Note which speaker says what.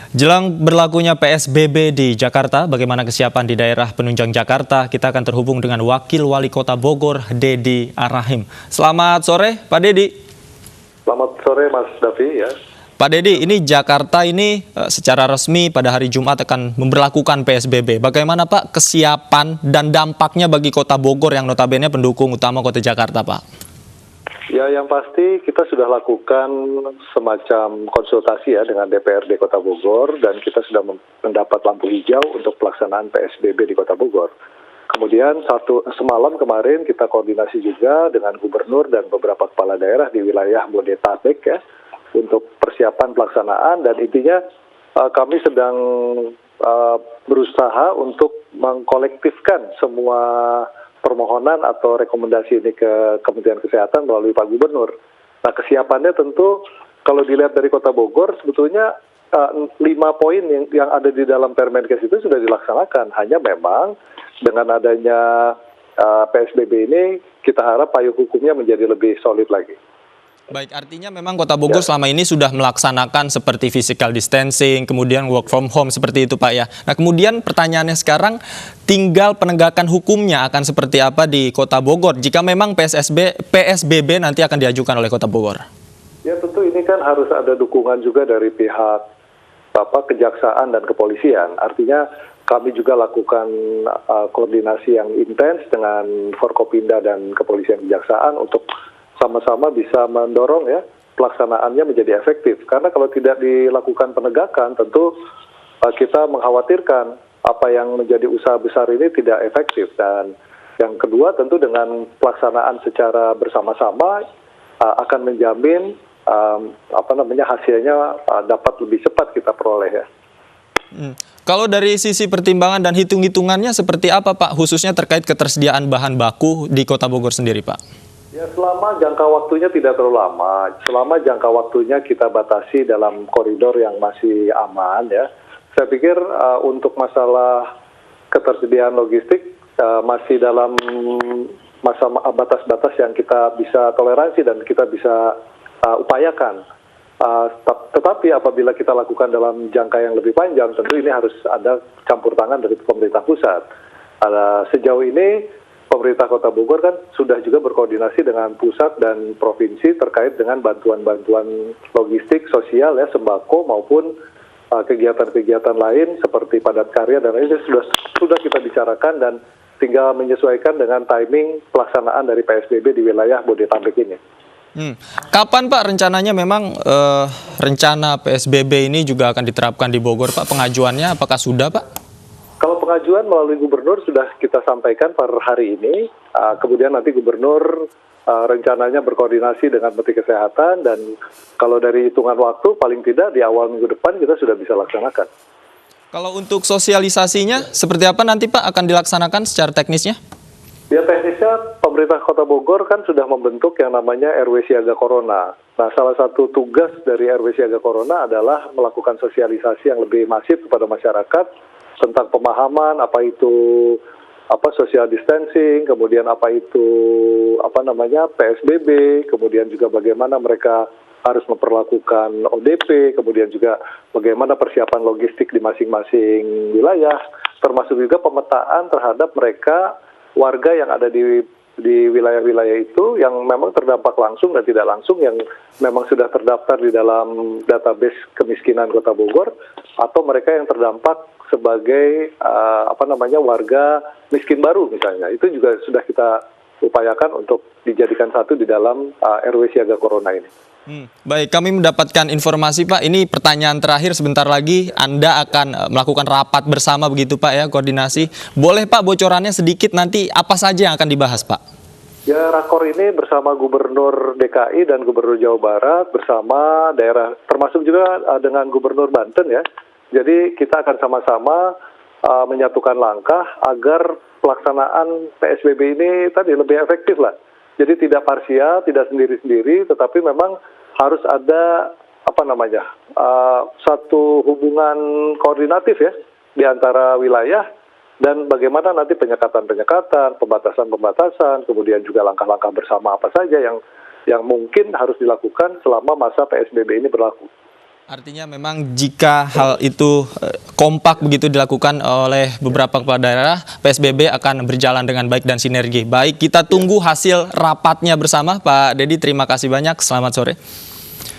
Speaker 1: Jelang berlakunya PSBB di Jakarta, bagaimana kesiapan di daerah penunjang Jakarta? Kita akan terhubung dengan Wakil Wali Kota Bogor, Dedi Ar-Rahim. Selamat sore, Pak Dedi.
Speaker 2: Selamat sore, Mas Davi. Ya.
Speaker 1: Pak Dedi, ini Jakarta ini secara resmi pada hari Jumat akan memberlakukan PSBB. Bagaimana Pak kesiapan dan dampaknya bagi Kota Bogor yang notabene pendukung utama Kota Jakarta, Pak?
Speaker 2: Ya, yang pasti kita sudah lakukan semacam konsultasi ya dengan DPRD Kota Bogor dan kita sudah mendapat lampu hijau untuk pelaksanaan PSBB di Kota Bogor. Kemudian semalam kemarin kita koordinasi juga dengan gubernur dan beberapa kepala daerah di wilayah Bodetabek ya untuk persiapan pelaksanaan, dan intinya kami sedang berusaha untuk mengkolektifkan semua permohonan atau rekomendasi ini ke Kementerian Kesehatan melalui Pak Gubernur. Nah, kesiapannya tentu kalau dilihat dari Kota Bogor sebetulnya 5 poin yang ada di dalam Permenkes itu sudah dilaksanakan. Hanya memang dengan adanya PSBB ini kita harap payung hukumnya menjadi lebih solid lagi.
Speaker 1: Baik, artinya memang Kota Bogor selama ini sudah melaksanakan seperti physical distancing, kemudian work from home seperti itu Pak ya. Nah kemudian pertanyaannya sekarang tinggal penegakan hukumnya akan seperti apa di Kota Bogor jika memang PSBB nanti akan diajukan oleh Kota Bogor?
Speaker 2: Ya tentu ini kan harus ada dukungan juga dari pihak kejaksaan dan kepolisian. Artinya kami juga lakukan koordinasi yang intens dengan Forkopimda dan kepolisian kejaksaan untuk sama-sama bisa mendorong ya pelaksanaannya menjadi efektif. Karena kalau tidak dilakukan penegakan, tentu kita mengkhawatirkan apa yang menjadi usaha besar ini tidak efektif. Dan yang kedua tentu dengan pelaksanaan secara bersama-sama akan menjamin hasilnya dapat lebih cepat kita peroleh ya.
Speaker 1: Kalau dari sisi pertimbangan dan hitung-hitungannya seperti apa Pak, khususnya terkait ketersediaan bahan baku di Kota Bogor sendiri Pak?
Speaker 2: Ya, selama jangka waktunya tidak terlalu lama, selama jangka waktunya kita batasi dalam koridor yang masih aman ya, saya pikir untuk masalah ketersediaan logistik masih dalam masa batas-batas yang kita bisa toleransi dan kita bisa upayakan. Tetapi apabila kita lakukan dalam jangka yang lebih panjang, tentu ini harus ada campur tangan dari pemerintah pusat. Sejauh ini pemerintah Kota Bogor kan sudah juga berkoordinasi dengan pusat dan provinsi terkait dengan bantuan-bantuan logistik sosial ya, sembako maupun kegiatan-kegiatan lain seperti padat karya dan lainnya sudah kita bicarakan dan tinggal menyesuaikan dengan timing pelaksanaan dari PSBB di wilayah Bodetabek ini.
Speaker 1: Kapan Pak rencananya memang rencana PSBB ini juga akan diterapkan di Bogor Pak? Pengajuannya apakah sudah Pak?
Speaker 2: Kalau pengajuan melalui gubernur sudah kita sampaikan per hari ini, kemudian nanti gubernur rencananya berkoordinasi dengan Menteri Kesehatan, dan kalau dari hitungan waktu paling tidak di awal minggu depan kita sudah bisa laksanakan.
Speaker 1: Kalau untuk sosialisasinya seperti apa nanti Pak akan dilaksanakan secara teknisnya?
Speaker 2: Ya teknisnya pemerintah Kota Bogor kan sudah membentuk yang namanya RW Siaga Corona. Nah salah satu tugas dari RW Siaga Corona adalah melakukan sosialisasi yang lebih masif kepada masyarakat tentang pemahaman apa itu social distancing, kemudian apa itu PSBB, kemudian juga bagaimana mereka harus memperlakukan ODP, kemudian juga bagaimana persiapan logistik di masing-masing wilayah, termasuk juga pemetaan terhadap mereka warga yang ada di wilayah-wilayah itu yang memang terdampak langsung dan tidak langsung, yang memang sudah terdaftar di dalam database kemiskinan Kota Bogor, atau mereka yang terdampak sebagai warga miskin baru misalnya. Itu juga sudah kita upayakan untuk dijadikan satu di dalam RW Siaga Corona ini.
Speaker 1: Baik, kami mendapatkan informasi Pak, ini pertanyaan terakhir, sebentar lagi Anda akan melakukan rapat bersama begitu Pak ya, koordinasi. Boleh Pak bocorannya sedikit nanti apa saja yang akan dibahas Pak?
Speaker 2: Ya, rakor ini bersama Gubernur DKI dan Gubernur Jawa Barat bersama daerah, termasuk juga dengan Gubernur Banten ya. Jadi kita akan sama-sama menyatukan langkah agar pelaksanaan PSBB ini tadi lebih efektif lah. Jadi tidak parsial, tidak sendiri-sendiri, tetapi memang harus ada satu hubungan koordinatif ya di antara wilayah, dan bagaimana nanti penyekatan-penyekatan, pembatasan-pembatasan, kemudian juga langkah-langkah bersama apa saja yang mungkin harus dilakukan selama masa PSBB ini berlaku.
Speaker 1: Artinya memang jika hal itu kompak begitu dilakukan oleh beberapa kepala daerah, PSBB akan berjalan dengan baik dan sinergi. Baik, kita tunggu hasil rapatnya bersama. Pak Dedi, terima kasih banyak. Selamat sore.